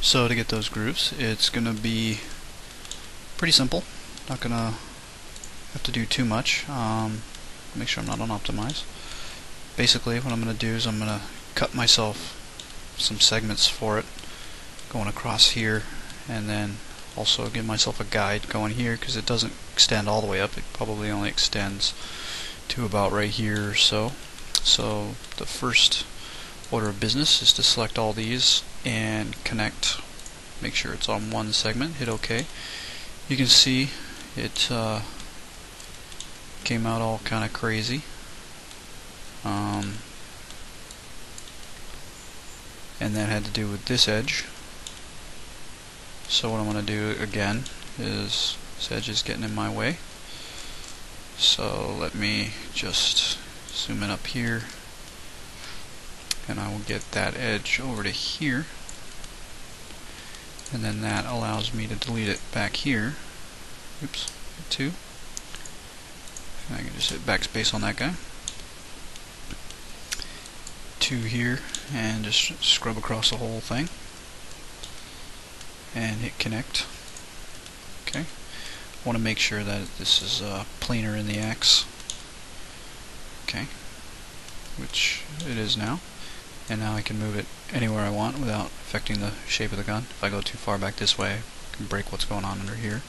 So to get those grooves, it's going to be pretty simple. Not going to have to do too much. Make sure I'm not on optimize. Basically what I'm going to do is I'm going to cut myself some segments for it going across here, and then also give myself a guide going here, because it doesn't extend all the way up. It probably only extends to about right here or so. So the first order of business is to select all these and connect. Make sure it's on one segment. Hit OK. You can see it came out all kind of crazy. And that had to do with this edge. So what I'm going to do again is, this edge is getting in my way. So let me just zoom in up here, and I will get that edge over to here, and then that allows me to delete it back here. Oops, hit 2. And I can just hit backspace on that guy. 2 here, and just scrub across the whole thing. And hit connect. Okay. I want to make sure that this is planar in the X. Okay. Which it is now. And now I can move it anywhere I want without affecting the shape of the gun. If I go too far back this way, I can break what's going on under here.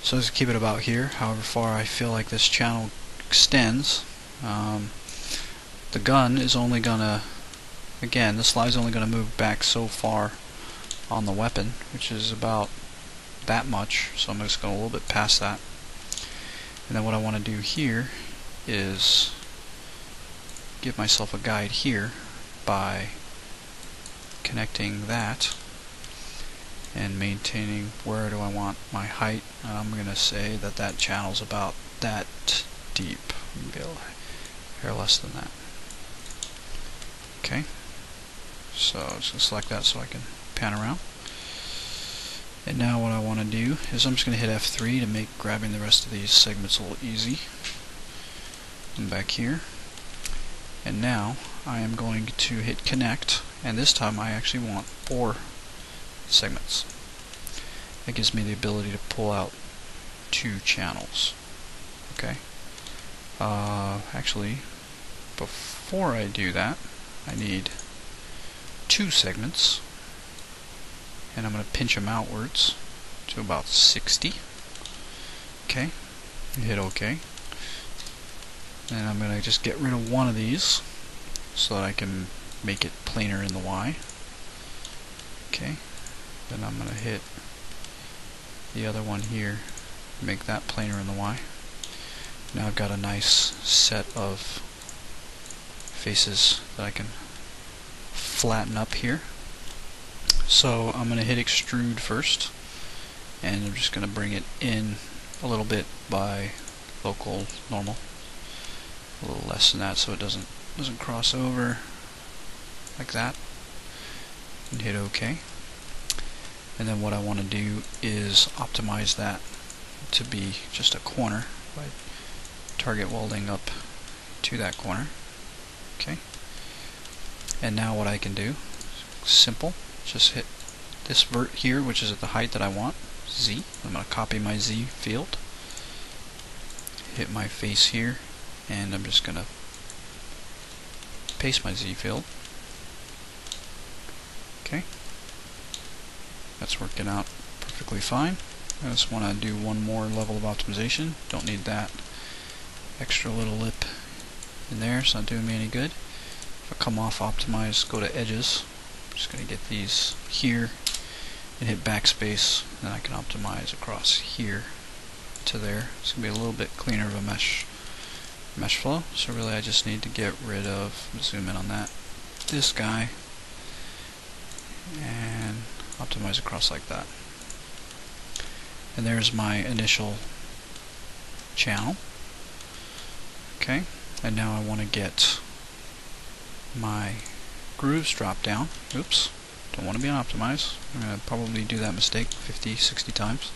So let's keep it about here. However far I feel like this channel extends, the gun is only gonna, again, the slide's only gonna move back so far on the weapon, which is about that much, so I'm just going a little bit past that. And then what I want to do here is give myself a guide here by connecting that and maintaining where do I want my height, and I'm going to say that that channel's about that deep, maybe a hair less than that. Okay, so I'm just going to select that so I can pan around. And now what I want to do is I'm just going to hit F3 to make grabbing the rest of these segments a little easy. I'm back here, and now I am going to hit connect, and this time I actually want 4 segments. That gives me the ability to pull out 2 channels. Okay. Actually, before I do that, I need 2 segments, and I'm going to pinch them outwards to about 60. Okay, and hit OK. And I'm going to just get rid of one of these so that I can make it planar in the Y. Okay, then I'm going to hit the other one here, make that planar in the Y. Now I've got a nice set of faces that I can flatten up here. So I'm going to hit extrude first, and I'm just going to bring it in a little bit by local normal, a little less than that so it doesn't cross over like that, and hit OK. And then what I want to do is optimize that to be just a corner by target welding up to that corner. Okay. And now what I can do, simple, just hit this vert here, which is at the height that I want, Z. I'm going to copy my Z field, hit my face here, and I'm just going to paste my Z field. Okay. That's working out perfectly fine. I just want to do one more level of optimization. Don't need that extra little lip in there, it's not doing me any good. If I come off optimize, go to edges, I'm just going to get these here and hit backspace, and then I can optimize across here to there. It's going to be a little bit cleaner of a mesh flow, so really I just need to get rid of, zoom in on that, this guy, and optimize across like that. And there's my initial channel. Okay, and now I want to get my grooves drop down. Oops, don't want to be on optimize. I'm going to probably do that mistake 50, 60 times.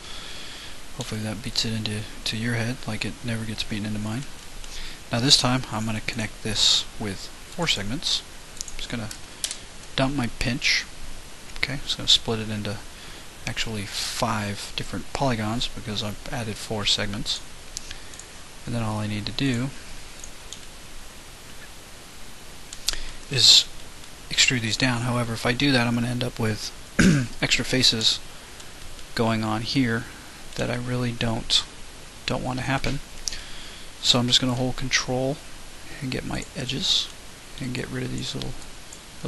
Hopefully that beats it into your head like it never gets beaten into mine. Now this time I'm going to connect this with 4 segments. I'm just going to dump my pinch. Okay, so I'm going to split it into actually 5 different polygons because I've added 4 segments. And then all I need to do is extrude these down. However, if I do that, I'm going to end up with extra faces going on here that I really don't want to happen. So I'm just going to hold Control and get my edges and get rid of these little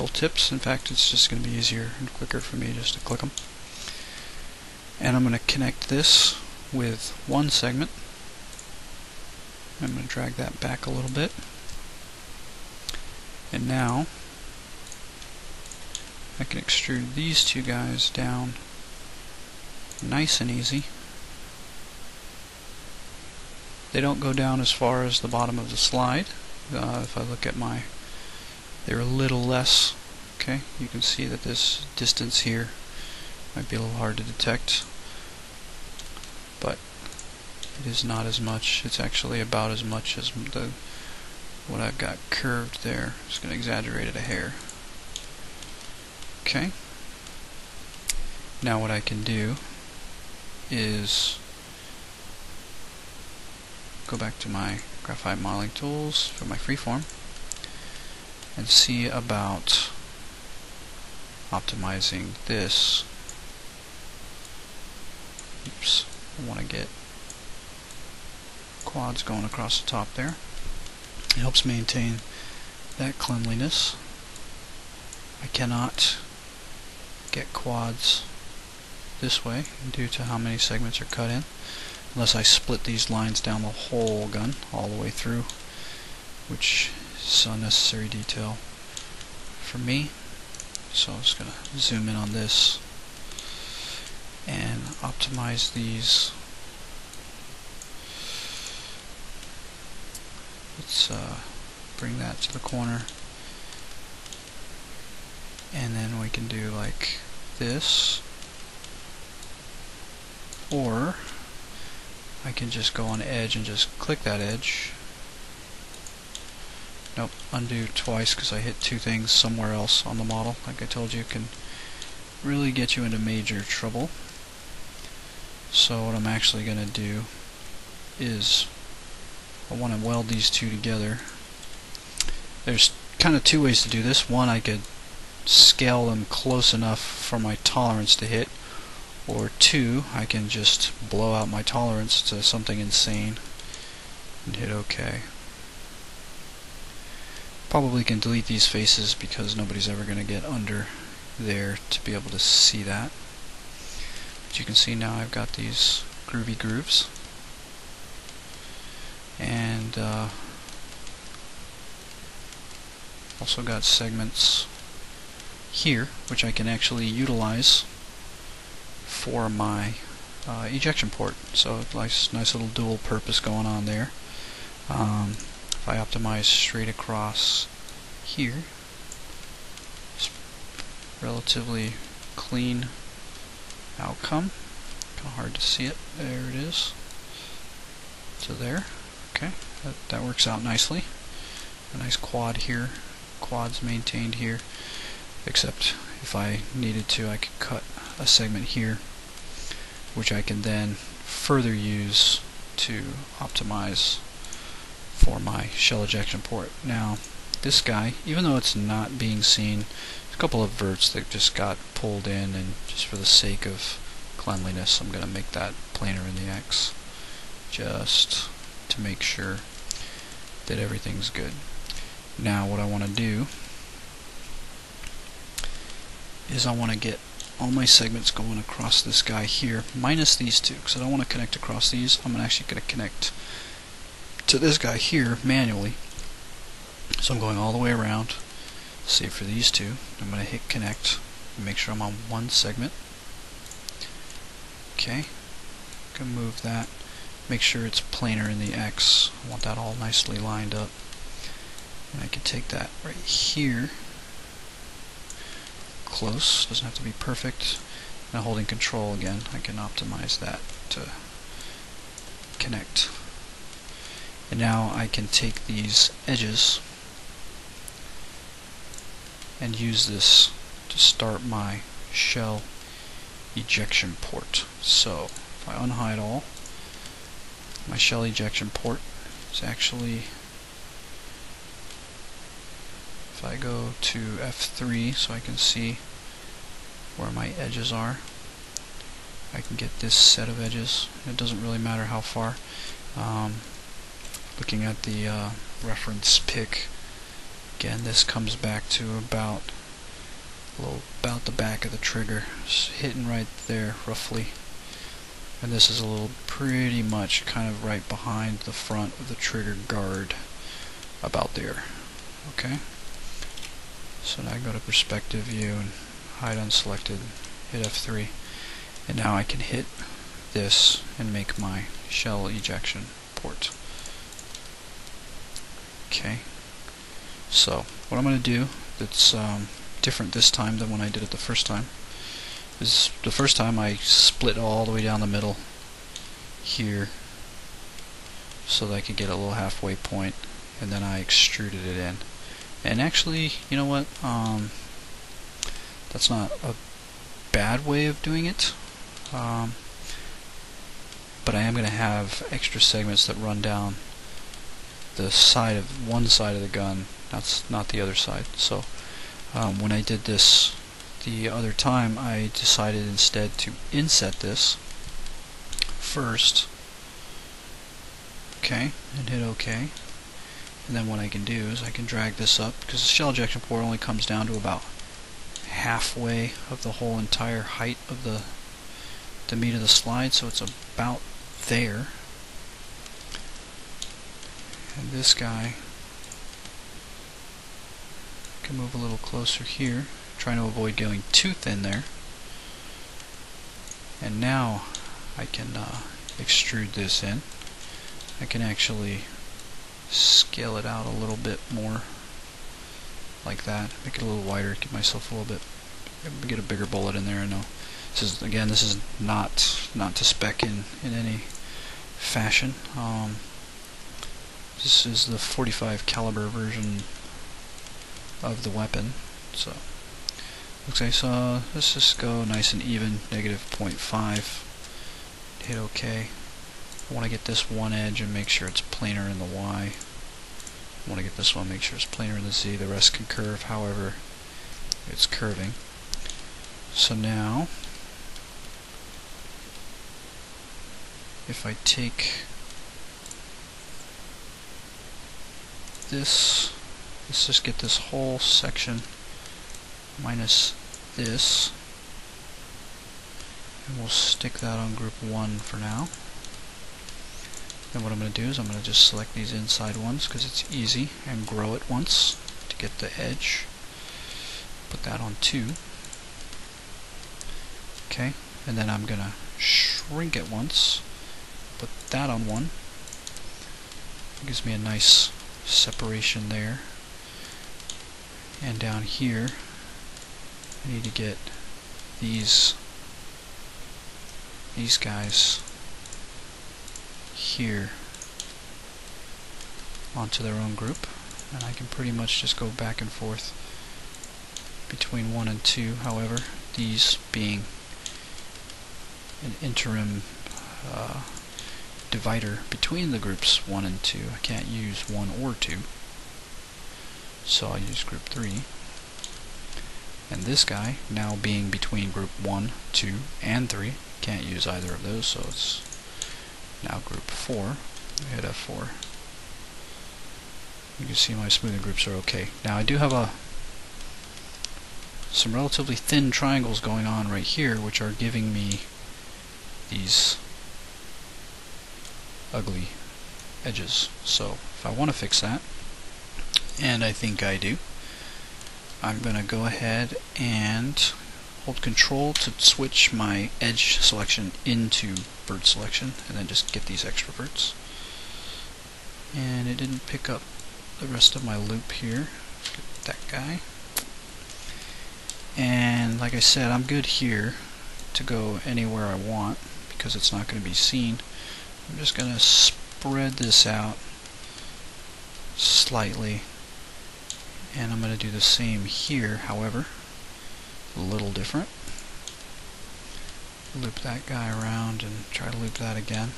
tips. In fact, it's just going to be easier and quicker for me just to click them. And I'm going to connect this with one segment. I'm going to drag that back a little bit. And now I can extrude these two guys down nice and easy. They don't go down as far as the bottom of the slide. If I look at they're a little less. Okay, you can see that this distance here might be a little hard to detect, but it is not as much. It's actually about as much as what I've got curved there. Just going to exaggerate it a hair. Okay. Now what I can do is go back to my graphite modeling tools for my freeform and see about optimizing this. Oops, I want to get quads going across the top there. It helps maintain that cleanliness. I cannot get quads this way due to how many segments are cut in, unless I split these lines down the whole gun all the way through, which is unnecessary detail for me. So I'm just going to zoom in on this and optimize these. Let's bring that to the corner, and then we can do like this, or I can just go on edge and just click that edge. Nope, undo twice because I hit 2 things somewhere else on the model. Like I told you, it can really get you into major trouble. So what I'm actually going to do is I want to weld these two together. There's kind of 2 ways to do this. One, I could scale them close enough for my tolerance to hit, or 2, I can just blow out my tolerance to something insane and hit OK. Probably can delete these faces because nobody's ever going to get under there to be able to see that. But you can see now I've got these groovy grooves, and also got segments here which I can actually utilize for my ejection port. So nice little dual purpose going on there. If I optimize straight across here, it's relatively clean outcome. Kind of hard to see it. There it is. So there. Okay, that works out nicely. A nice quad here. Quads maintained here. Except if I needed to, I could cut a segment here, which I can then further use to optimize for my shell ejection port. Now, this guy, even though it's not being seen, there's a couple of verts that just got pulled in, and just for the sake of cleanliness, I'm going to make that planar in the X, just to make sure that everything's good. Now, what I want to do is I want to get all my segments going across this guy here, minus these 2, because I don't want to connect across these. I'm actually going to connect to this guy here manually. So I'm going all the way around, save for these 2. I'm going to hit connect and make sure I'm on one segment. Okay, I'm going to move that, make sure it's planar in the X. I want that all nicely lined up. And I can take that right here, close, doesn't have to be perfect. Now holding control again, I can optimize that to connect. And now I can take these edges and use this to start my shell ejection port. So if I unhide all, my shell ejection port is actually, if I go to F3 so I can see where my edges are, I can get this set of edges. It doesn't really matter how far. Looking at the reference pick, again, this comes back to about the back of the trigger, just hitting right there roughly. And this is a little pretty much kind of right behind the front of the trigger guard, about there. Okay. So now I go to perspective view and hide unselected, hit F3, and now I can hit this and make my shell ejection port. Okay. So what I'm going to do that's different this time than when I did it the first time is, the first time I split all the way down the middle here so that I could get a little halfway point, and then I extruded it in. And actually, you know what, that's not a bad way of doing it, but I am going to have extra segments that run down the side of one side of the gun, that's not the other side. So when I did this the other time, I decided instead to inset this first, okay, and hit OK. And then what I can do is I can drag this up, because the shell ejection port only comes down to about halfway of the whole entire height of the meat of the slide, so it's about there. And this guy can move a little closer here, trying to avoid going too thin there. And now I can extrude this in. I can actually scale it out a little bit more, like that. Make it a little wider, give myself a little bit, get a bigger bullet in there. I know this is, again, this is not to spec in any fashion. This is the .45 caliber version of the weapon. So looks like, so let's just go nice and even, -0.5. Hit OK. I want to get this one edge and make sure it's planar in the Y. I want to get this one, make sure it's planar in the Z. The rest can curve however it's curving. So now, if I take this, let's just get this whole section minus this, and we'll stick that on group 1 for now. Then what I'm going to do is I'm going to just select these inside ones because it's easy, and grow it once to get the edge. Put that on 2. Okay, and then I'm going to shrink it once, put that on 1. It gives me a nice separation there. And down here I need to get these guys here onto their own group, and I can pretty much just go back and forth between 1 and 2, however, these being an interim divider between the groups 1 and 2. I can't use 1 or 2, so I'll use group 3. And this guy, now being between group 1, 2, and 3, can't use either of those, so it's now group 4. Hit F4. You can see my smoothing groups are okay. Now I do have some relatively thin triangles going on right here, which are giving me these ugly edges. So if I want to fix that, and I think I do, I'm going to go ahead and hold Control to switch my edge selection into vert selection, and then just get these extra verts. And it didn't pick up the rest of my loop here. Get that guy. And like I said, I'm good here to go anywhere I want because it's not going to be seen. I'm just going to spread this out slightly, and I'm going to do the same here, however, a little different. loop that guy around and try to loop that again.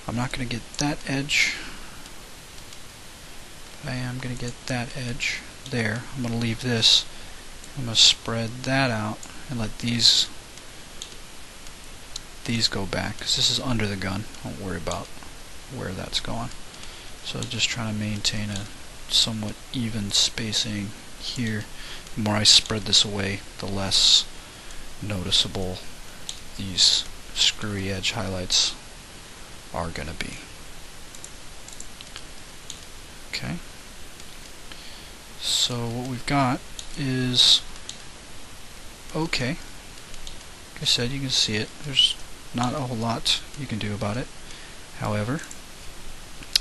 I'm not going to get that edge, but I am going to get that edge there. I'm going to leave this. I'm going to spread that out and let these go back, because this is under the gun. Don't worry about where that's going. So just trying to maintain a somewhat even spacing here. The more I spread this away, the less noticeable these screwy edge highlights are going to be. Okay. So what we've got is okay. Like I said, you can see it. There's not a whole lot you can do about it. However,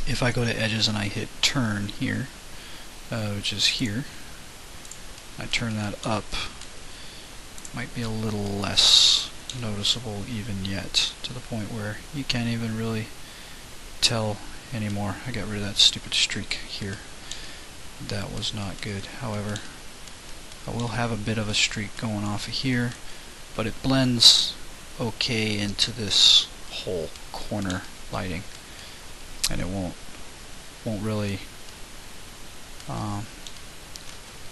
if I go to edges and I hit turn here, which is here, I turn that up, might be a little less noticeable even yet, to the point where you can't even really tell anymore. I got rid of that stupid streak here. That was not good. However, I will have a bit of a streak going off of here, but it blends okay into this whole corner lighting, and it won't really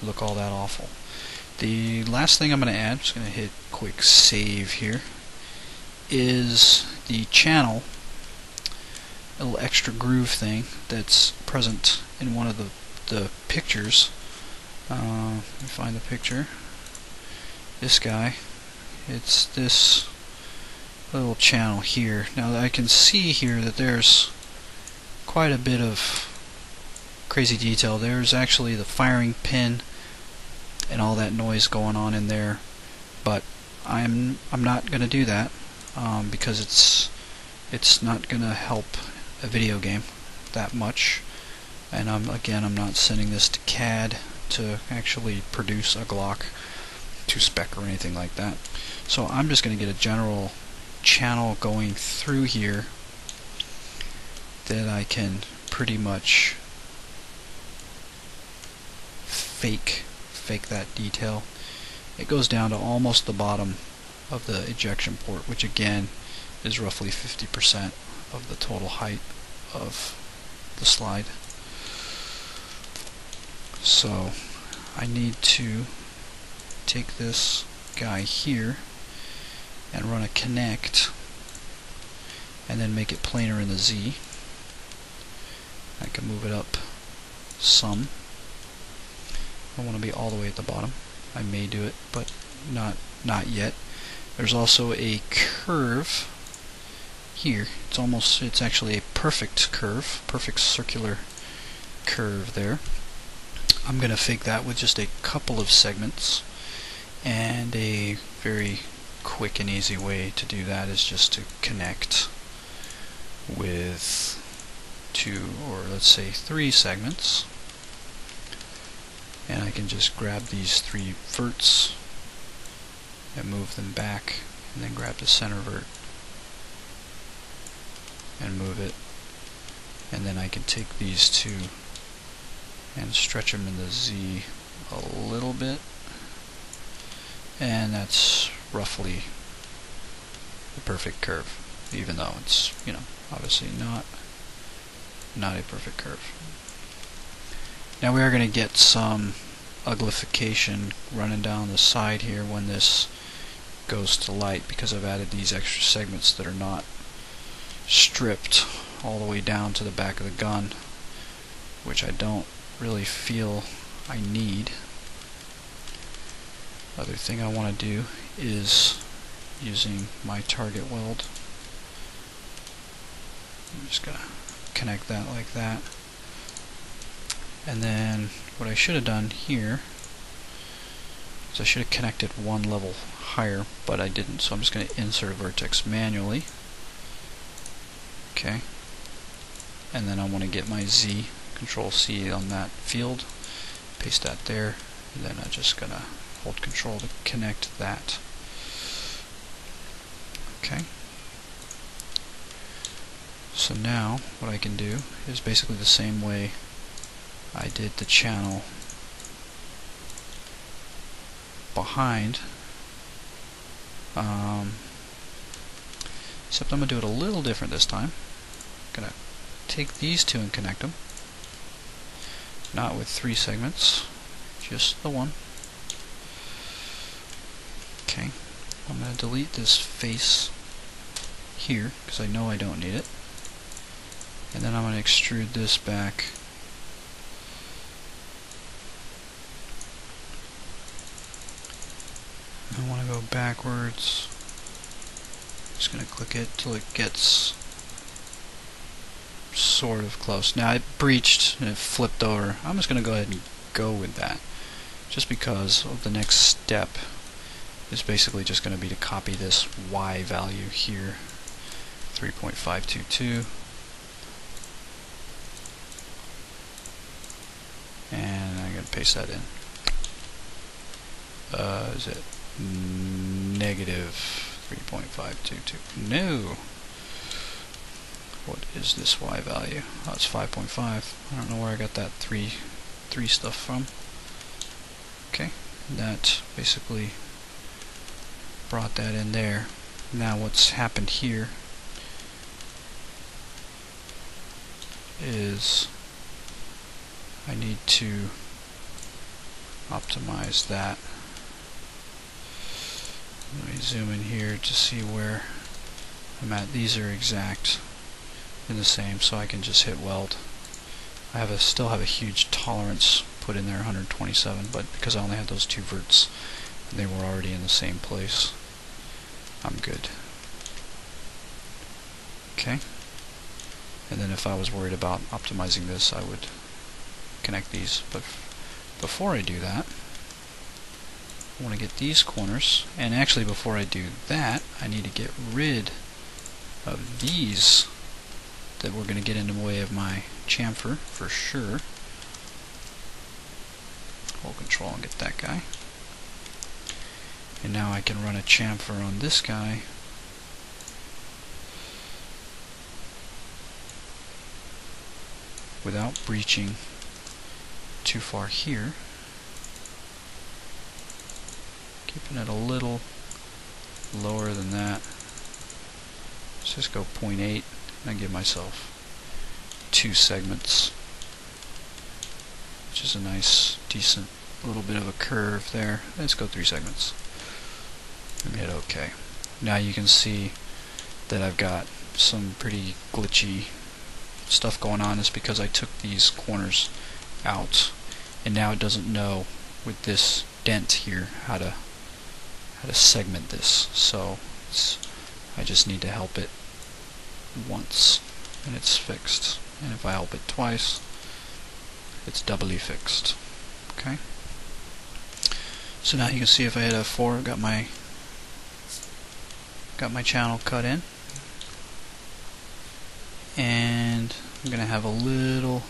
look all that awful. The last thing I'm going to add, just going to hit quick save here, is the channel, a little extra groove thing that's present in one of the pictures. Let me find the picture. This guy. It's this little channel here. Now I can see here that there's quite a bit of crazy detail. There's actually the firing pin and all that noise going on in there, but I'm not going to do that because it's not going to help a video game that much. And I'm not sending this to CAD to actually produce a Glock to spec or anything like that. So I'm just going to get a general channel going through here that I can pretty much fake that detail. It goes down to almost the bottom of the ejection port, which again is roughly 50% of the total height of the slide. So I need to take this guy here and run a connect and then make it planar in the Z. I can move it up some. I don't want to be all the way at the bottom. I may do it, but not yet. There's also a curve here. It's actually a perfect curve, perfect circular curve there. I'm going to fake that with just a couple of segments, and a very quick and easy way to do that is just to connect with 2 or let's say 3 segments, and I can just grab these 3 verts and move them back, and then grab the center vert and move it, and then I can take these 2 and stretch them in the Z a little bit, and that's roughly the perfect curve, even though it's, obviously not a perfect curve. Now we are going to get some uglification running down the side here when this goes to light, because I've added these extra segments that are not stripped all the way down to the back of the gun, which I don't really feel I need. Other thing I want to do is using my target weld. I'm just going to connect that like that. And then what I should have done here is I should have connected one level higher, but I didn't, so I'm just going to insert a vertex manually. Okay. And then I want to get my Z, Control C on that field, paste that there, and then I'm just going to hold Control to connect that. Okay. So now what I can do is basically the same way I did the channel behind Except I'm going to do it a little different this time. I'm going to take these two and connect them. Not with 3 segments, just the one. Okay, I'm going to delete this face here, because I know I don't need it. And then I'm going to extrude this back. I want to go backwards. Just going to click it till it gets sort of close. Now it breached and it flipped over. I'm just going to go ahead and go with that, just because of the next step is basically just going to be to copy this Y value here, 3.522, and I'm going to paste that in. Is it negative 3.522? No. What is this Y value? Oh, it's 5.5. I don't know where I got that 3 stuff from. Okay, that basically brought that in there. Now what's happened here is I need to optimize that. Let me zoom in here to see where I'm at. These are exact in the same, so I can just hit weld. I still have a huge tolerance put in there, 127, but because I only had those 2 verts and they were already in the same place, I'm good. Okay, and then if I was worried about optimizing this, I would connect these, but before I do that, I want to get these corners, and actually before I do that, I need to get rid of these that we're going to get in the way of my chamfer for sure. Hold control and get that guy. And now I can run a chamfer on this guy without breaching too far here. Keeping it a little lower than that. Let's just go 0.8 and I give myself 2 segments, which is a nice, decent little bit of a curve there. Let's go 3 segments and hit OK. Now you can see that I've got some pretty glitchy stuff going on. It's because I took these corners out, and now it doesn't know with this dent here how to segment this. So I just need to help it once and it's fixed, and if I help it twice, it's doubly fixed. Okay, so now you can see if I hit F4, I've got my channel cut in, and I'm gonna have a little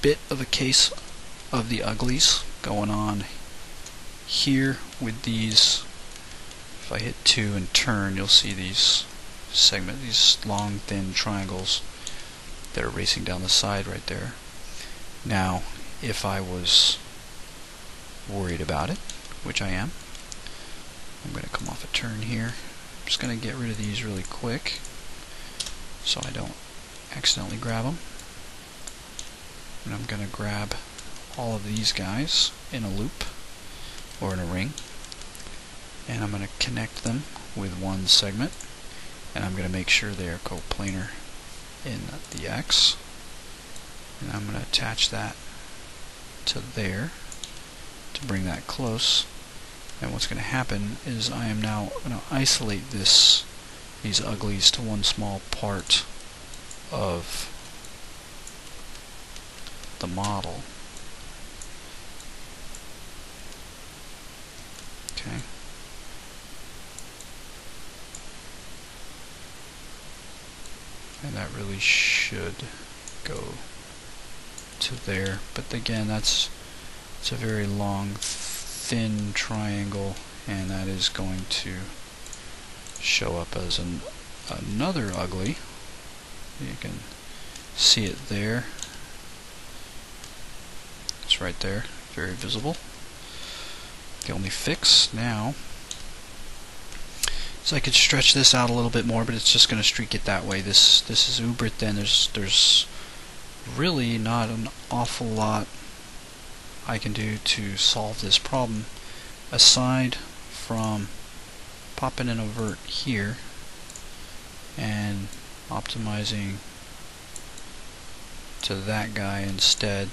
bit of a case of the uglies going on here with these. If I hit 2 and turn, you'll see these these long thin triangles that are racing down the side right there. Now if I was worried about it, which I am, I'm going to come off a turn here. I'm just going to get rid of these really quick so I don't accidentally grab them. And I'm going to grab all of these guys in a loop or in a ring, and I'm going to connect them with 1 segment, and I'm going to make sure they are coplanar in the X, and I'm going to attach that to there to bring that close. And what's going to happen is I am now going to isolate these uglies to 1 small part of the model. Okay. And that really should go to there, but again, it's a very long, thin triangle, and that is going to show up as another ugly. You can see it there. It's right there, very visible. The only fix now So I could stretch this out a little bit more, but it's just going to streak it that way. This is uber thin. There's really not an awful lot I can do to solve this problem aside from popping in a vert here and optimizing to that guy instead.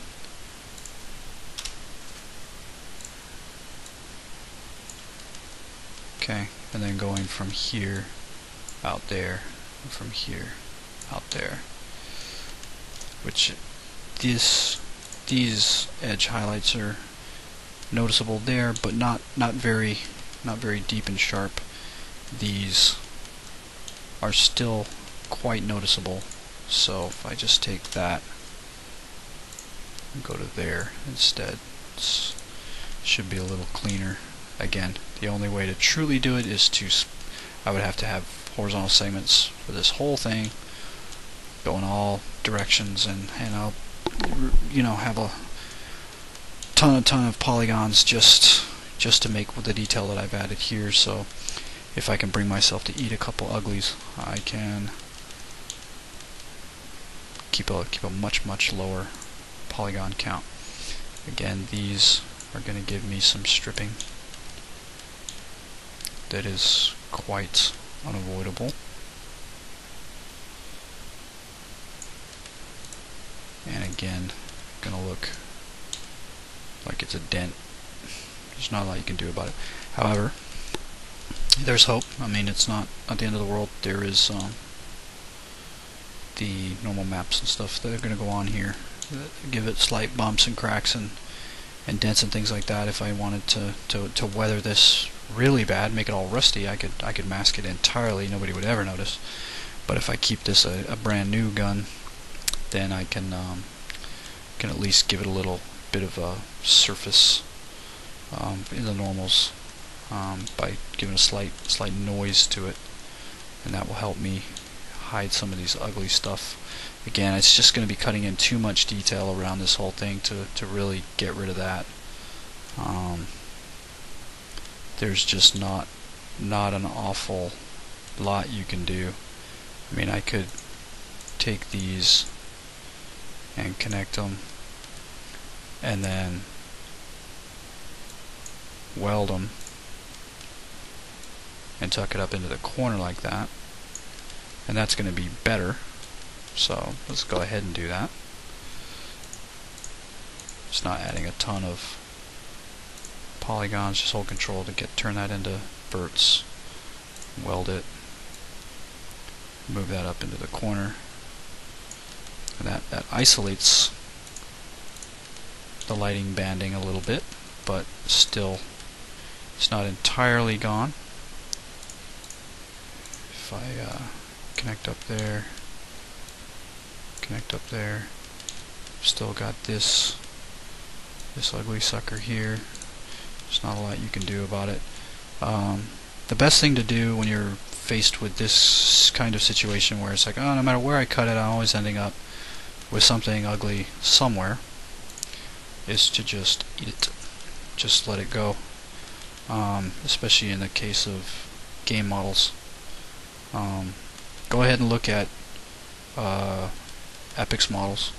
Okay, and then going from here out there, and from here out there, which these edge highlights are noticeable there, but not very deep and sharp. These are still quite noticeable. So if I just take that and go to there instead, it should be a little cleaner. Again, the only way to truly do it is I would have to have horizontal segments for this whole thing, go in all directions, and I'll have a ton of polygons just to make the detail that I've added here. So if I can bring myself to eat a couple uglies, I can keep a much lower polygon count. Again, these are going to give me some stripping that is quite unavoidable. And again, gonna look like it's a dent. There's not a lot you can do about it. However, there's hope. I mean, it's not at the end of the world. There is the normal maps and stuff that are going to go on here that give it slight bumps and cracks and dents and things like that. If I wanted to weather this really bad, make it all rusty, I could mask it entirely. Nobody would ever notice. But if I keep this a brand new gun, then I can at least give it a little bit of a surface in the normals by giving a slight noise to it, and that will help me hide some of these ugly stuff. Again, it's just going to be cutting in too much detail around this whole thing to really get rid of that. There's just not an awful lot you can do. I mean, I could take these and connect them and then weld them and tuck it up into the corner like that, and that's going to be better. So let's go ahead and do that. It's not adding a ton of polygons, just hold control to turn that into verts, weld it, move that up into the corner, and that isolates the lighting banding a little bit, but still it's not entirely gone. If I connect up there, still got this ugly sucker here. There's not a lot you can do about it. The best thing to do when you're faced with this kind of situation where it's like, oh, no matter where I cut it, I'm always ending up with something ugly somewhere, is to just eat it. Just let it go. Especially in the case of game models. Go ahead and look at Epic's models.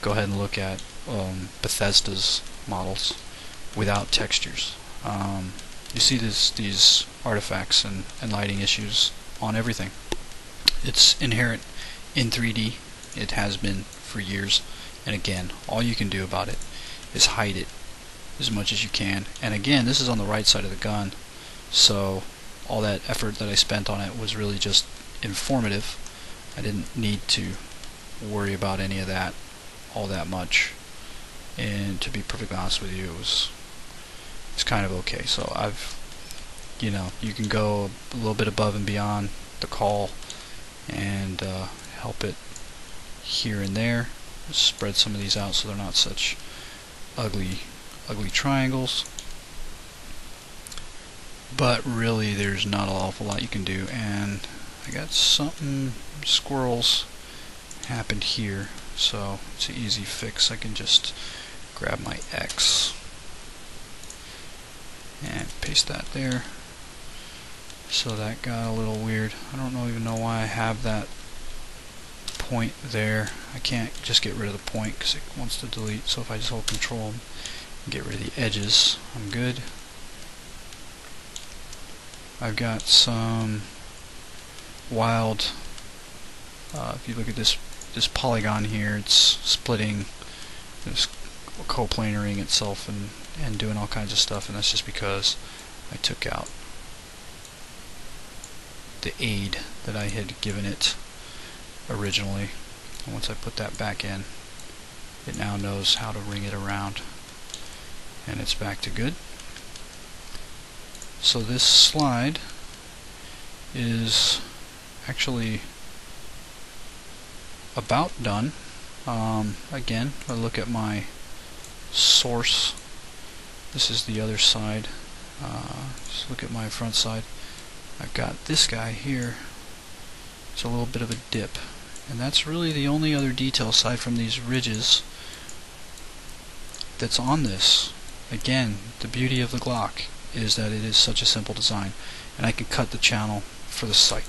Go ahead and look at Bethesda's models without textures. You see these artifacts and lighting issues on everything. It's inherent in 3D. It has been for years. And again, all you can do about it is hide it as much as you can. And again, this is on the right side of the gun, so all that effort that I spent on it was really just informative. I didn't need to worry about any of that all that much, and to be perfectly honest with you, it's kind of okay. So you can go a little bit above and beyond the call and help it here and there. Spread some of these out so they're not such ugly triangles. But really, there's not an awful lot you can do. And I got squirrels happened here, so it's an easy fix. I can just grab my X and paste that there. So that got a little weird. I don't even know why I have that point there. I can't just get rid of the point because it wants to delete. So if I just hold Control and get rid of the edges, I'm good. I've got some wild, if you look at this polygon here, it's splitting, it's coplanaring itself and doing all kinds of stuff, and that's just because I took out the aid that I had given it originally. And once I put that back in, it now knows how to ring it around, and it's back to good. So this slide is actually about done. Again, I look at my source. This is the other side. Just look at my front side. I've got this guy here. It's a little bit of a dip, and that's really the only other detail aside from these ridges that's on this. Again, the beauty of the Glock is that it is such a simple design, and I can cut the channel for the sight.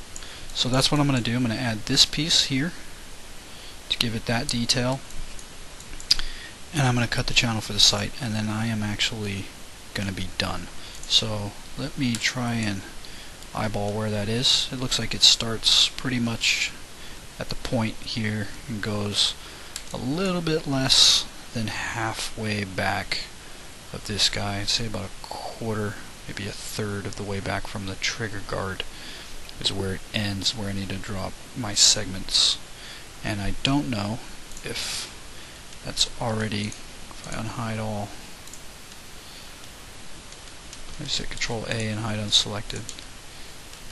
So that's what I'm going to do. I'm going to add this piece here to give it that detail, and I'm going to cut the channel for the sight, and then I am actually going to be done. So let me try and eyeball where that is. It looks like it starts pretty much at the point here and goes a little bit less than halfway back of this guy. I'd say about a quarter, maybe a third of the way back from the trigger guard is where it ends, where I need to draw my segments. And I don't know if that's already, if I unhide all, I just hit Control A and hide unselected,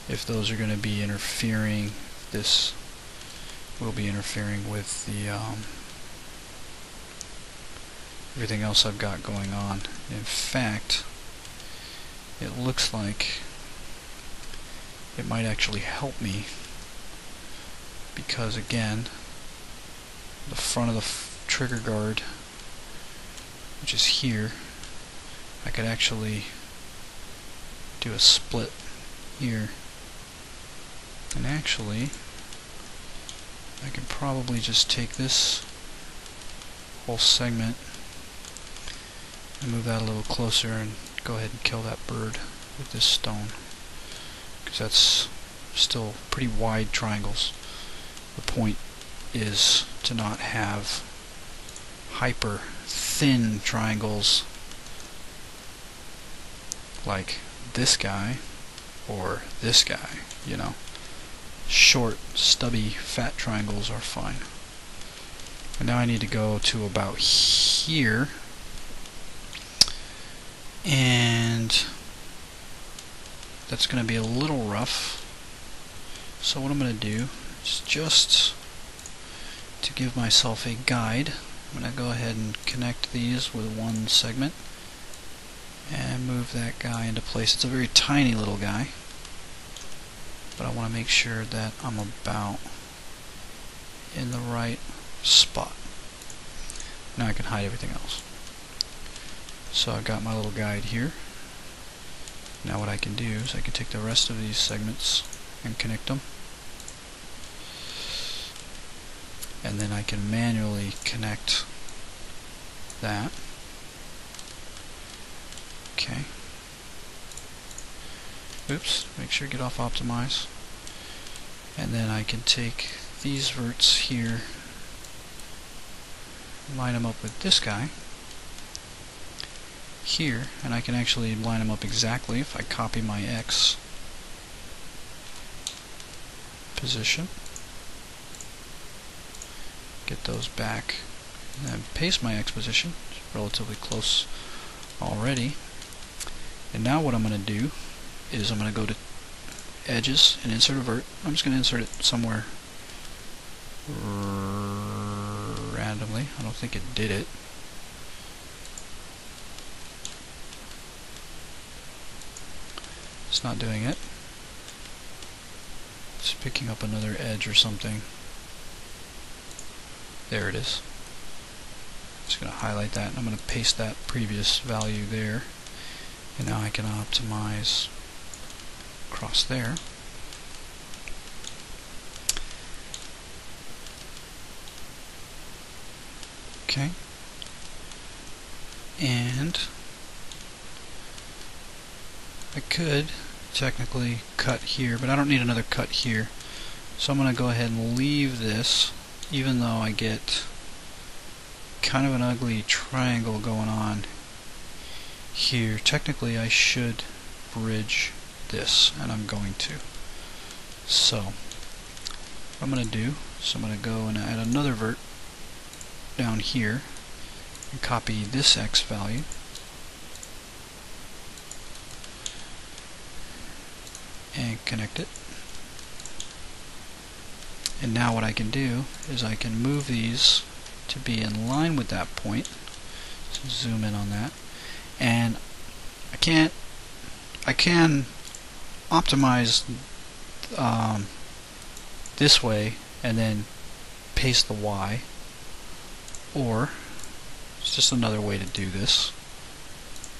if those are going to be interfering. This will be interfering with the everything else I've got going on. In fact, it looks like it might actually help me, because again, the front of the trigger guard, which is here, I could actually do a split here, and actually I can probably just take this whole segment and move that a little closer and go ahead and kill that bird with this stone, because that's still pretty wide triangles. The point is to not have hyper thin triangles like this guy or this guy, you know. Short, stubby, fat triangles are fine. And now I need to go to about here, and that's going to be a little rough. So what I'm going to do is, just to give myself a guide, I'm going to go ahead and connect these with one segment and move that guy into place. It's a very tiny little guy, but I want to make sure that I'm about in the right spot. Now I can hide everything else. So I've got my little guide here. Now what I can do is I can take the rest of these segments and connect them, and then I can manually connect that. Okay. Oops, make sure to get off optimize. And then I can take these verts here, line them up with this guy here, and I can actually line them up exactly if I copy my X position, get those back, and then paste my X position. It's relatively close already. And now what I'm going to do is I'm going to go to edges and insert a vert. I'm just going to insert it somewhere randomly. I don't think it did it. It's not doing it. It's picking up another edge or something. There it is. Just going to highlight that, and I'm going to paste that previous value there. And now I can optimize across there. Okay. And I could technically cut here, but I don't need another cut here. So I'm going to go ahead and leave this, even though I get kind of an ugly triangle going on here. Technically I should bridge this, and I'm going to. So what I'm going to do is I'm going to go and add another vert down here and copy this X value and connect it. And now what I can do is I can move these to be in line with that point. So zoom in on that. And I can optimize this way and then paste the Y, or it's just another way to do this.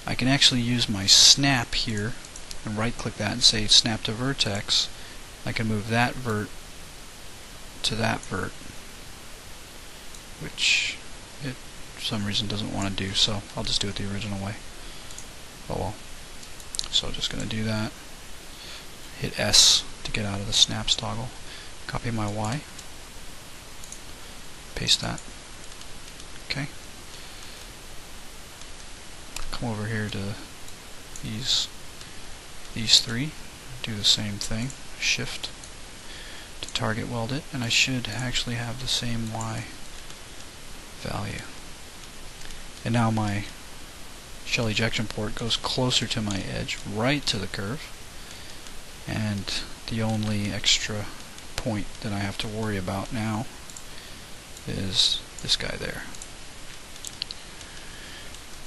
I can actually use my snap here and right click that and say snap to vertex. I can move that vert to that vert, which it for some reason doesn't want to do, so I'll just do it the original way. Oh well. So I'm just going to do that. Hit S to get out of the snaps toggle. Copy my Y. Paste that. Okay. Come over here to these three. Do the same thing. Shift to target weld it, and I should actually have the same Y value. And now my shell ejection port goes closer to my edge, right to the curve, and the only extra point that I have to worry about now is this guy there.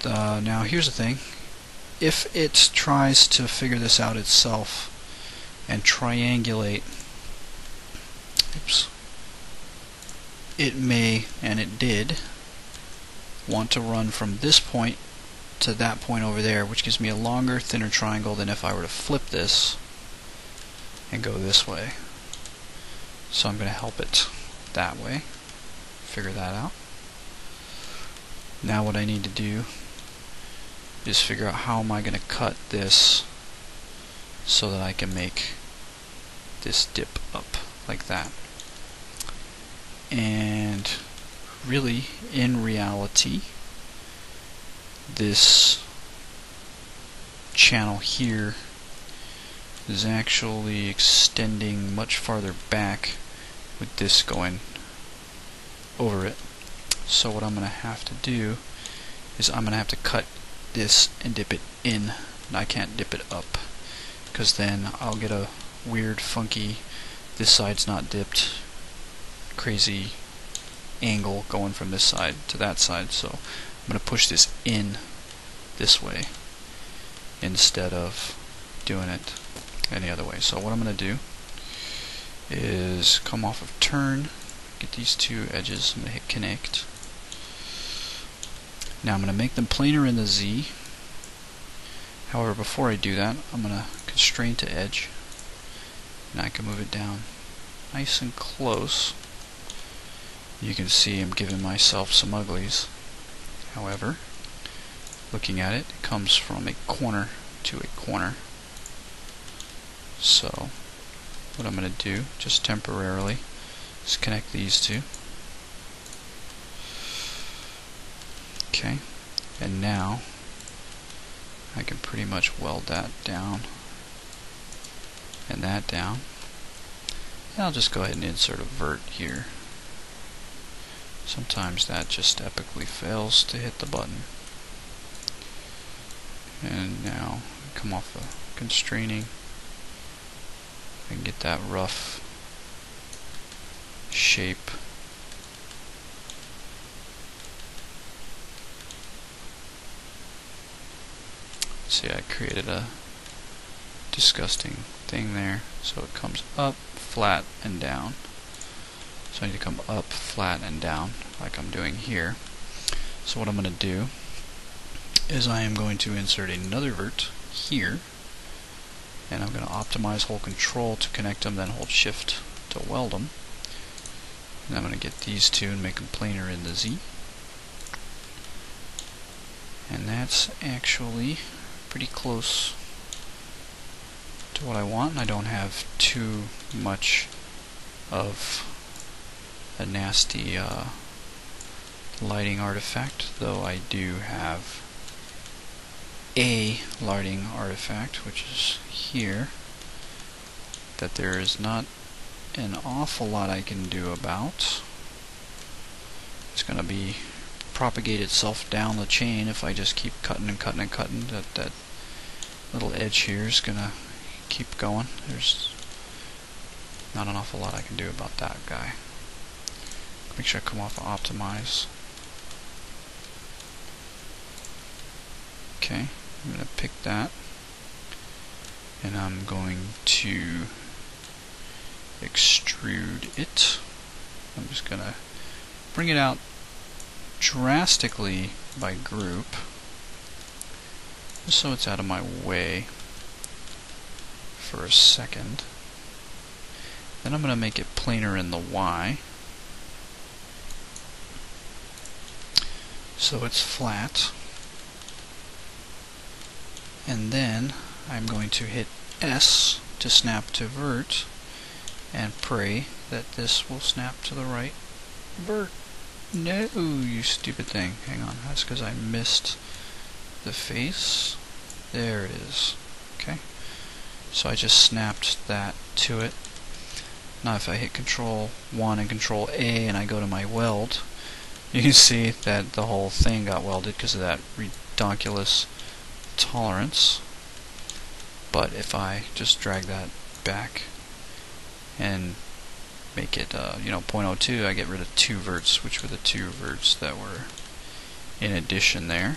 Now here's the thing, if it tries to figure this out itself and triangulate, oops, it may, and it did, want to run from this point to that point over there, which gives me a longer, thinner triangle than if I were to flip this and go this way. So I'm going to help it that way. Figure that out. Now what I need to do is figure out how am I going to cut this so that I can make this dip up like that. And really, in reality, this channel here is actually extending much farther back with this going over it. So what I'm going to have to do is I'm going to have to cut this and dip it in. And I can't dip it up, because then I'll get a weird, funky, this side's not dipped, crazy angle going from this side to that side. So I'm going to push this in this way instead of doing it any other way. So what I'm going to do is come off of turn, get these two edges, I'm going to hit connect. Now I'm going to make them planar in the Z. However, before I do that, I'm going to constrain to edge, and I can move it down nice and close. You can see I'm giving myself some uglies. However, looking at it, it comes from a corner to a corner. So what I'm going to do, just temporarily, is connect these two. Okay, and now I can pretty much weld that down and that down. And I'll just go ahead and insert a vert here. Sometimes that just epically fails to hit the button. And now come off of constraining and get that rough shape. See, I created a disgusting thing there. So it comes up, flat, and down. So I need to come up, flat, and down like I'm doing here. So what I'm going to do is I am going to insert another vert here and I'm going to optimize, hold Control to connect them, then hold Shift to weld them. And I'm going to get these two and make them planar in the Z. And that's actually pretty close to what I want, and I don't have too much of a nasty lighting artifact, though I do have a lighting artifact, which is here, that there is not an awful lot I can do about. It's going to be propagate itself down the chain if I just keep cutting and cutting and cutting. That little edge here is going to keep going. There's not an awful lot I can do about that guy. Make sure I come off of optimize. Okay, I'm going to pick that, and I'm going to extrude it. I'm just going to bring it out drastically by group, just so it's out of my way for a second. Then I'm going to make it planar in the Y, so it's flat. And then I'm going to hit S to snap to vert, and pray that this will snap to the right vert. No, you stupid thing. Hang on, that's because I missed the face. There it is. Okay, so I just snapped that to it. Now if I hit Control 1 and Control A and I go to my weld, you can see that the whole thing got welded because of that redonkulous tolerance. But if I just drag that back and make it 0.02, I get rid of 2 verts, which were the 2 verts that were in addition there.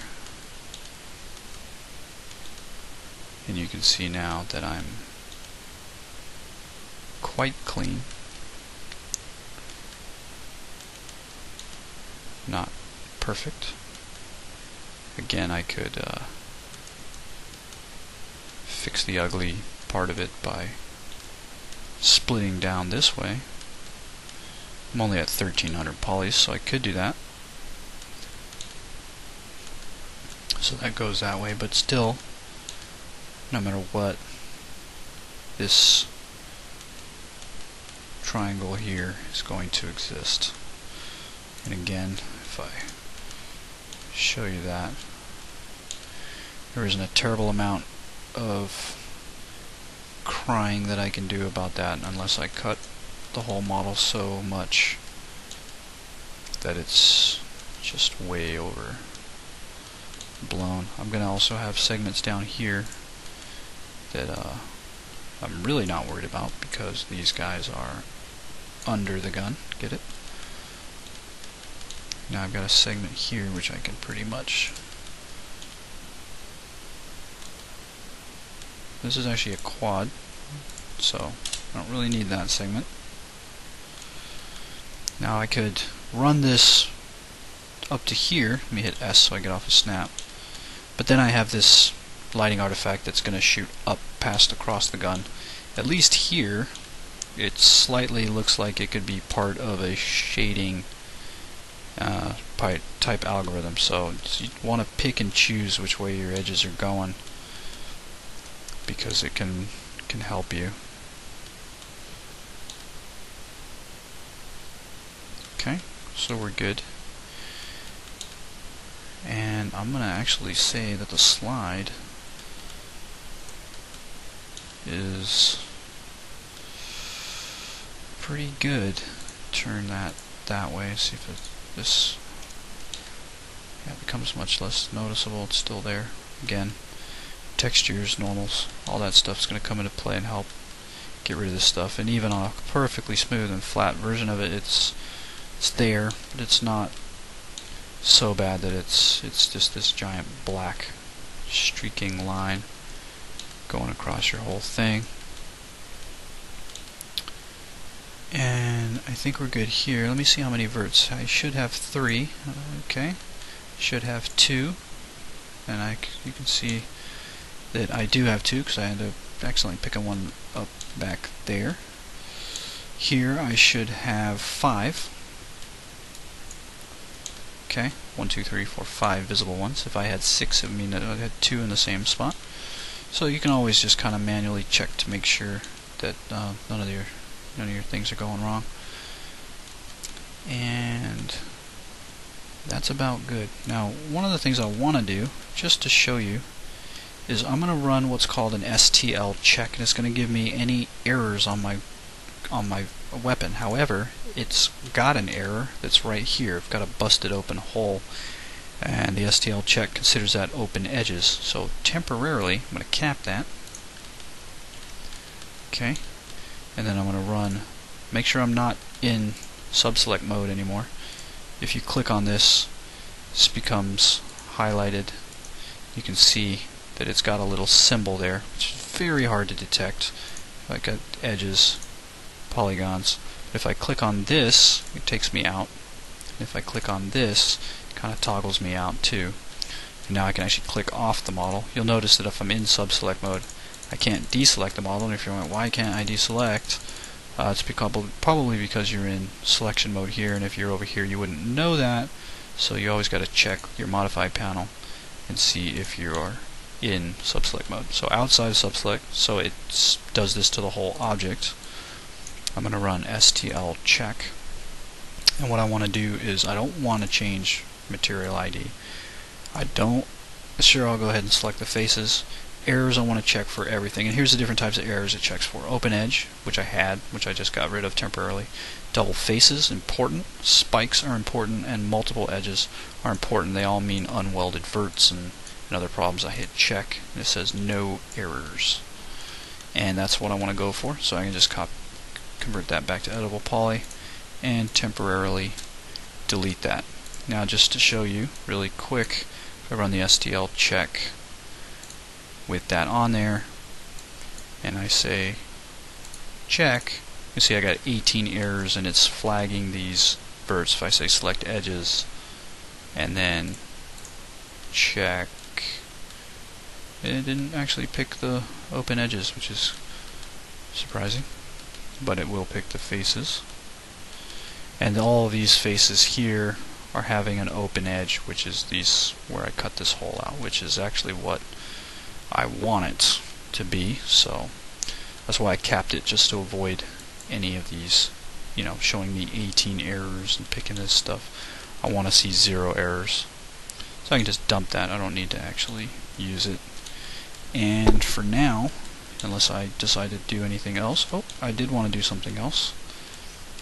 And you can see now that I'm quite clean. Not perfect. Again, I could fix the ugly part of it by splitting down this way. I'm only at 1300 polys, so I could do that. So that goes that way, but still, no matter what, this triangle here is going to exist. And again, if I show you that, there isn't a terrible amount of crying that I can do about that unless I cut the whole model so much that it's just way over blown. I'm going to also have segments down here that I'm really not worried about because these guys are under the gun. Get it? Now I've got a segment here which I can pretty much... This is actually a quad, so I don't really need that segment. Now I could run this up to here. Let me hit S so I get off a snap. But then I have this lighting artifact that's going to shoot up past across the gun. At least here, it slightly looks like it could be part of a shading type algorithm. So you want to pick and choose which way your edges are going, because it can help you. Okay, so we're good. And I'm going to actually say that the slide is pretty good. Turn that way, see if this becomes much less noticeable. It's still there. Again, textures, normals, all that stuff's going to come into play and help get rid of this stuff. And even on a perfectly smooth and flat version of it, it's there, but it's not so bad that it's just this giant black streaking line going across your whole thing. And I think we're good here. Let me see how many verts. I should have 3. Okay, should have 2, and you can see that I do have 2 because I had to accidentally picking one up back there. Here I should have 5. Okay, 1, 2, 3, 4, 5 visible ones. If I had 6, it would mean that I had 2 in the same spot. So you can always just kind of manually check to make sure that none of your things are going wrong. And that's about good. Now, one of the things I want to do, just to show you, is I'm going to run what's called an STL check, and it's going to give me any errors on my weapon. However, it's got an error that's right here. I've got a busted open hole, and the STL check considers that open edges. So temporarily, I'm going to cap that. Okay, and then I'm going to run. Make sure I'm not in subselect mode anymore. If you click on this, this becomes highlighted. You can see that it's got a little symbol there, which is very hard to detect. I've got edges, polygons. If I click on this, it takes me out. And if I click on this, it kind of toggles me out too. And now I can actually click off the model. You'll notice that if I'm in subselect mode, I can't deselect the model. And if you're wondering why can't I deselect, it's probably because you're in selection mode here, and if you're over here you wouldn't know that. So you always got to check your modify panel and see if you're in subselect mode. So outside of subselect, so it does this to the whole object. I'm going to run STL check, and what I want to do is I don't want to change material ID. Sure, I'll go ahead and select the faces. Errors I want to check for everything, and here's the different types of errors it checks for. Open edge, which I just got rid of temporarily. Double faces, important. Spikes are important, and multiple edges are important. They all mean unwelded verts and other problems. I hit check, and it says no errors. And that's what I want to go for, so I can just convert that back to editable poly and temporarily delete that. Now, just to show you really quick, if I run the STL check with that on there, and I say check, you see I got 18 errors, and it's flagging these verts. If I say select edges and then check, it didn't actually pick the open edges, which is surprising, but it will pick the faces. And all of these faces here are having an open edge, which is these where I cut this hole out, which is actually what I want it to be. So that's why I capped it, just to avoid any of these, showing me 18 errors and picking this stuff. I want to see 0 errors. So I can just dump that. I don't need to actually use it. And for now, unless I decide to do anything else, I did want to do something else.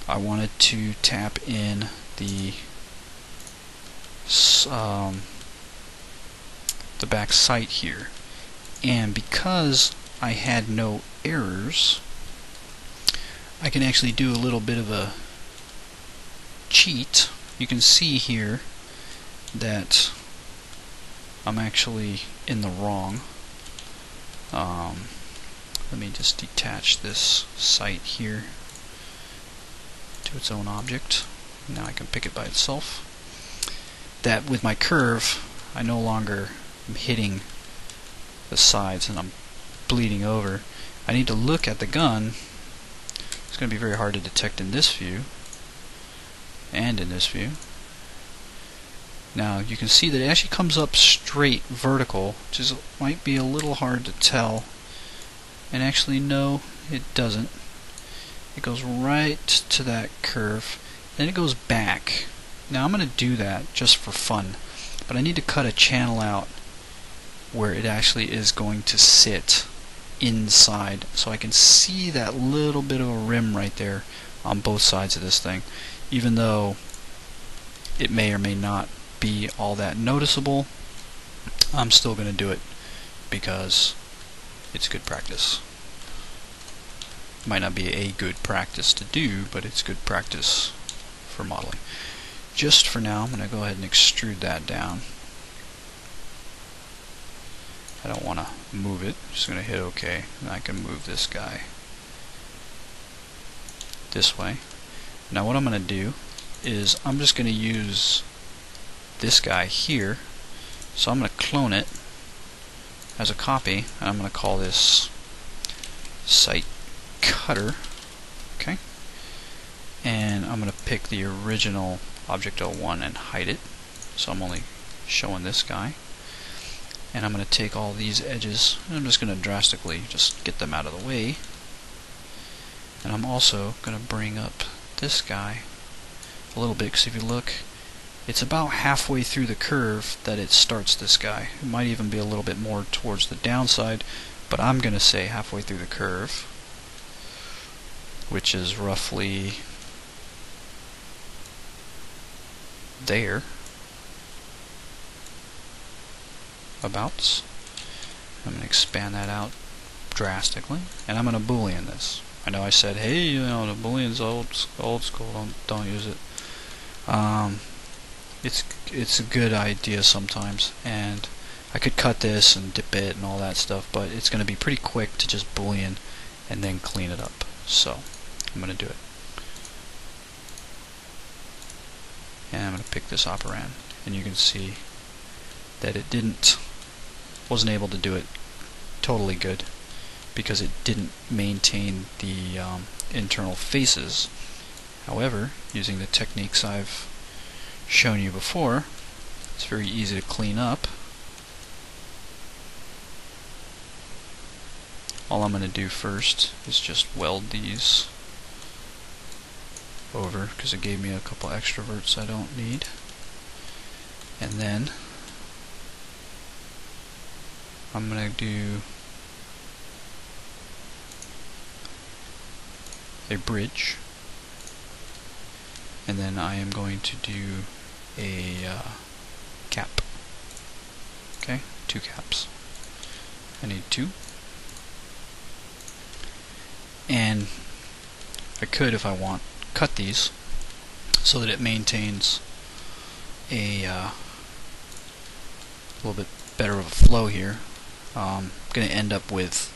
I wanted to tap in the back sight here. And because I had no errors, I can actually do a little bit of a cheat. You can see here that I'm actually in the wrong. Let me just detach this sight here to its own object. Now I can pick it by itself. That with my curve, I no longer am hitting the sides and I'm bleeding over. I need to look at the gun. It's going to be very hard to detect in this view and in this view. Now you can see that it actually comes up straight vertical, which might be a little hard to tell. And actually, no, it doesn't. It goes right to that curve, then it goes back. Now I'm going to do that just for fun, but I need to cut a channel out where it actually is going to sit inside, so I can see that little bit of a rim right there on both sides of this thing, even though it may or may not be all that noticeable. I'm still going to do it because it's good practice. Might not be a good practice to do, but it's good practice for modeling. Just for now, I'm going to go ahead and extrude that down. I don't want to move it. I'm just going to hit OK, and I can move this guy this way. Now what I'm going to do is I'm just going to use this guy here. So I'm going to clone it as a copy, and I'm going to call this site cutter. Okay, and I'm going to pick the original Object 01 and hide it, so I'm only showing this guy. And I'm going to take all these edges and I'm just going to drastically just get them out of the way. And I'm also going to bring up this guy a little bit, because if you look, it's about halfway through the curve that it starts this guy. It might even be a little bit more towards the downside, but I'm going to say halfway through the curve, which is roughly there. Abouts. I'm going to expand that out drastically, and I'm going to Boolean this. I know I said, hey, you know, the Boolean's old school, don't use it. It's a good idea sometimes, and I could cut this and dip it and all that stuff, but it's going to be pretty quick to just Boolean and then clean it up. So I'm going to do it. And I'm going to pick this operand, and you can see that it wasn't able to do it totally good, because it didn't maintain the internal faces. However, using the techniques I've shown you before, it's very easy to clean up. All I'm going to do first is just weld these over, because it gave me a couple extroverts I don't need. And then I'm going to do a bridge, and then I am going to do a cap. Okay, 2 caps. I need 2. And I could, if I want, cut these so that it maintains a little bit better of a flow here. I'm going to end up with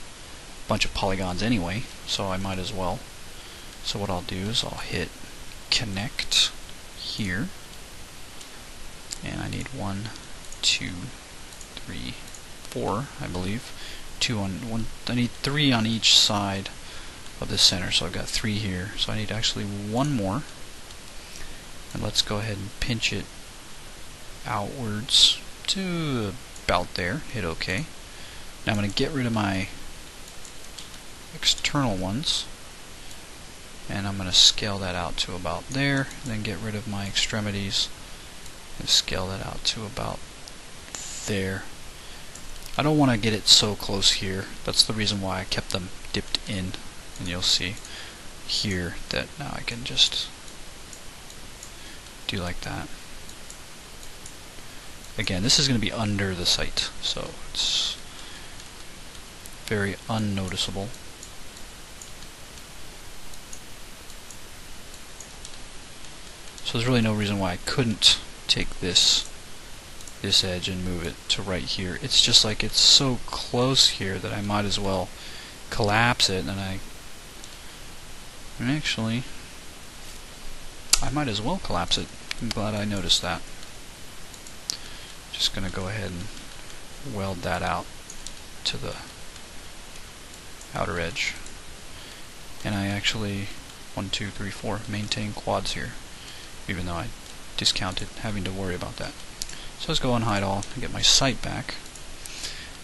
a bunch of polygons anyway, so I might as well. So what I'll do is I'll hit connect here, and I need 1, 2, 3, 4, I believe. 2 on one. I need 3 on each side of the center, so I've got 3 here. So I need actually 1 more, and let's go ahead and pinch it outwards to about there. Hit OK. Now I'm going to get rid of my external ones, and I'm going to scale that out to about there, and then get rid of my extremities and scale that out to about there. I don't want to get it so close here. That's the reason why I kept them dipped in, and you'll see here that now I can just do like that. Again, this is going to be under the sight, so it's very unnoticeable. So there's really no reason why I couldn't take this edge and move it to right here. It's just like it's so close here that I might as well collapse it, and actually I might as well collapse it. I'm glad I noticed that. Just gonna go ahead and weld that out to the outer edge. And I actually 1, 2, 3, 4 maintain quads here, even though I discounted having to worry about that. So let's go and hide all and get my sight back.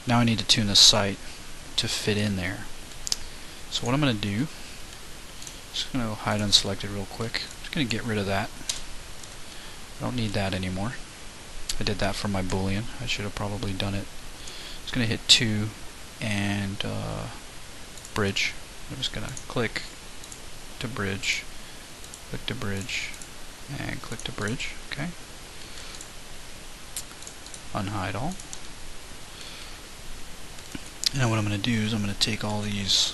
Now I need to tune the sight to fit in there. So what I'm going to do, just going to hide unselected real quick. Just going to get rid of that. I don't need that anymore. I did that for my Boolean. I should have probably done it. Just going to hit 2 and bridge. I'm just going to click to bridge, click to bridge, and click to bridge. Okay. Unhide all. Now what I'm going to do is I'm going to take all these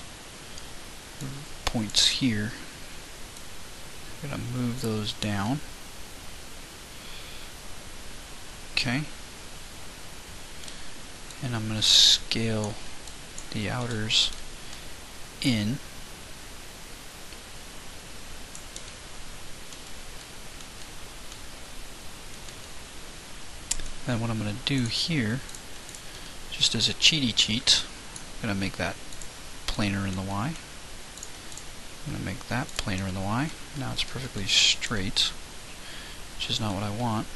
points here, I'm going to move those down. Okay. And I'm going to scale the outers in. And what I'm going to do here, just as a cheaty cheat, I'm going to make that planar in the Y. I'm going to make that planar in the Y. Now it's perfectly straight, which is not what I want.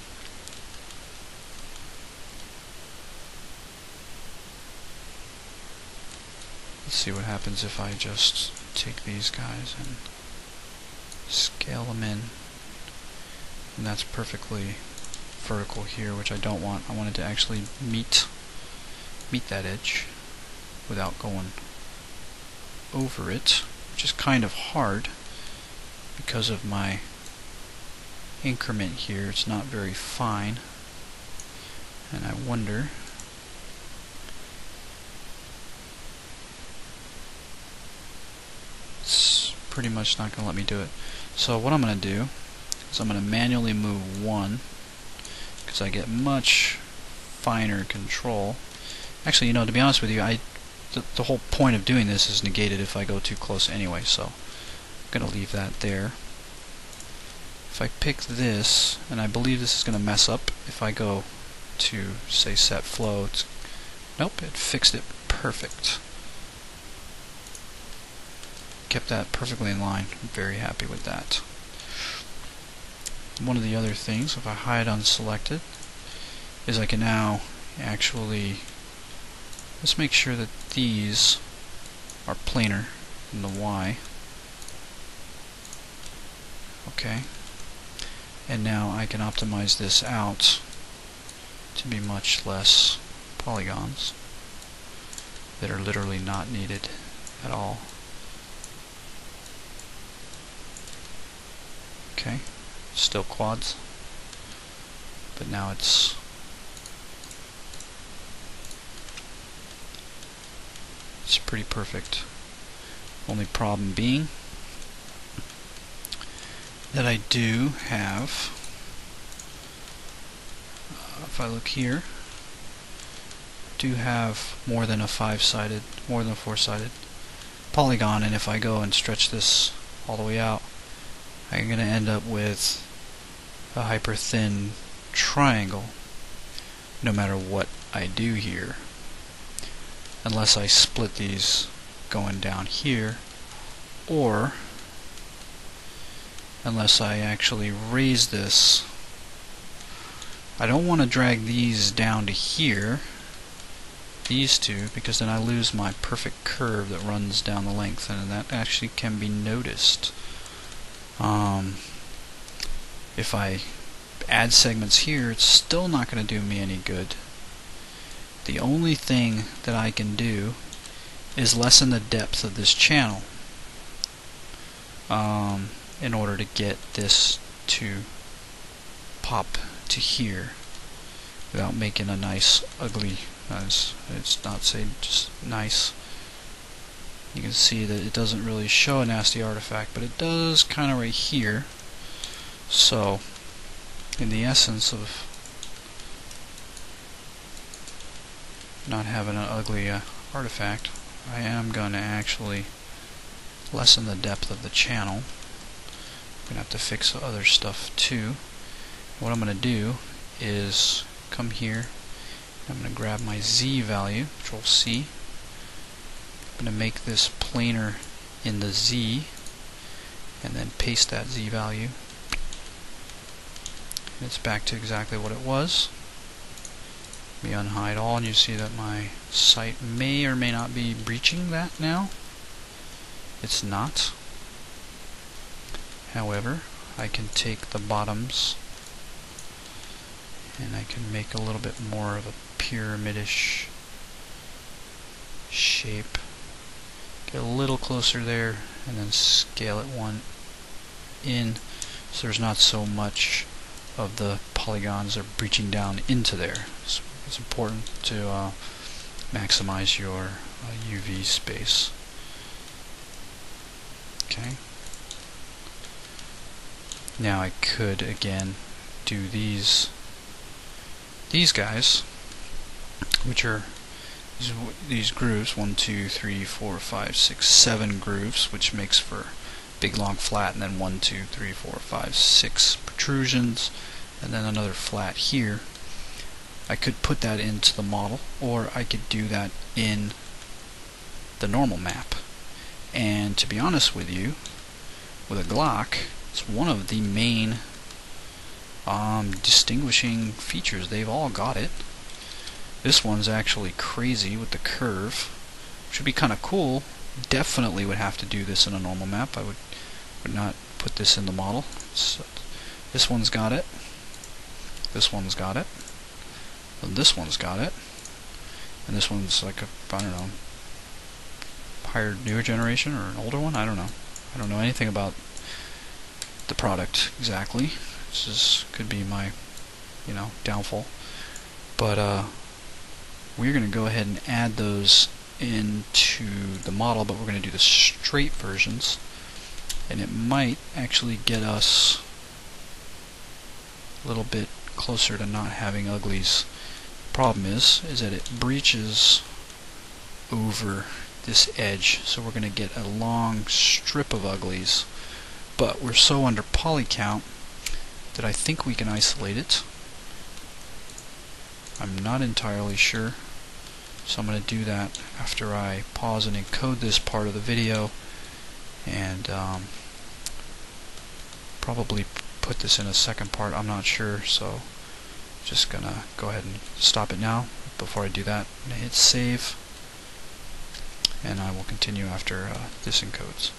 Let's see what happens if I just take these guys and scale them in. And that's perfectly vertical here, which I don't want. I want it to actually meet that edge without going over it, which is kind of hard because of my increment here. It's not very fine, and I wonder it's pretty much not going to let me do it. So what I'm going to do is I'm going to manually move 1 because I get much finer control. Actually, you know, to be honest with you, the whole point of doing this is negated if I go too close anyway, so I'm going to leave that there. If I pick this, and I believe this is going to mess up, if I go to, say, set flow, nope, it fixed it perfect. Kept that perfectly in line. I'm very happy with that. One of the other things, if I hide unselected, is I can now actually, let's make sure that these are planar in the Y. Okay. And now I can optimize this out to be much less polygons that are literally not needed at all. Okay, still quads, but now it's pretty perfect. Only problem being that I do have, if I look here, do have more than a four-sided polygon, and if I go and stretch this all the way out, I'm going to end up with a hyper thin triangle no matter what I do here, unless I split these going down here, or unless I actually raise this. I don't want to drag these down to here, these two, because then I lose my perfect curve that runs down the length, and that actually can be noticed. If I add segments here, it's still not going to do me any good. The only thing that I can do is lessen the depth of this channel in order to get this to pop to here without making a nice ugly, it's not saying just nice. You can see that it doesn't really show a nasty artifact, but it does kind of right here. So in the essence of not having an ugly artifact, I am going to actually lessen the depth of the channel. I'm going to have to fix other stuff too. What I'm going to do is come here, I'm going to grab my Z value, Control C. I'm going to make this planar in the Z, and then paste that Z value. It's back to exactly what it was. Let me unhide all, and you see that my site may or may not be breaching that now. It's not. However, I can take the bottoms and I can make a little bit more of a pyramidish shape. Get a little closer there, and then scale it one in so there's not so much of the polygons are breaching down into there. So it's important to maximize your UV space. Okay. Now I could again do these guys, which are these grooves, 1, 2, 3, 4, 5, 6, 7 grooves, which makes for big long flat, and then 1, 2, 3, 4, 5, 6 protrusions, and then another flat here. I could put that into the model, or I could do that in the normal map. And to be honest with you, with a Glock, it's one of the main distinguishing features. They've all got it. This one's actually crazy with the curve. Should be kind of cool. Definitely would have to do this in a normal map. I would not put this in the model. So this one's got it. This one's got it. And this one's got it. And this one's like a, I don't know, higher, newer generation or an older one? I don't know. I don't know anything about the product exactly. Could be my, downfall. But we're going to go ahead and add those into the model, but we're going to do the straight versions, and it might actually get us a little bit closer to not having uglies. Problem is that it breaches over this edge, so we're going to get a long strip of uglies, but we're so under poly count that I think we can isolate it. I'm not entirely sure, so I'm going to do that after I pause and encode this part of the video, and probably put this in a second part. I'm not sure, so just gonna go ahead and stop it now. Before I do that, I'm gonna hit save, and I will continue after this encodes.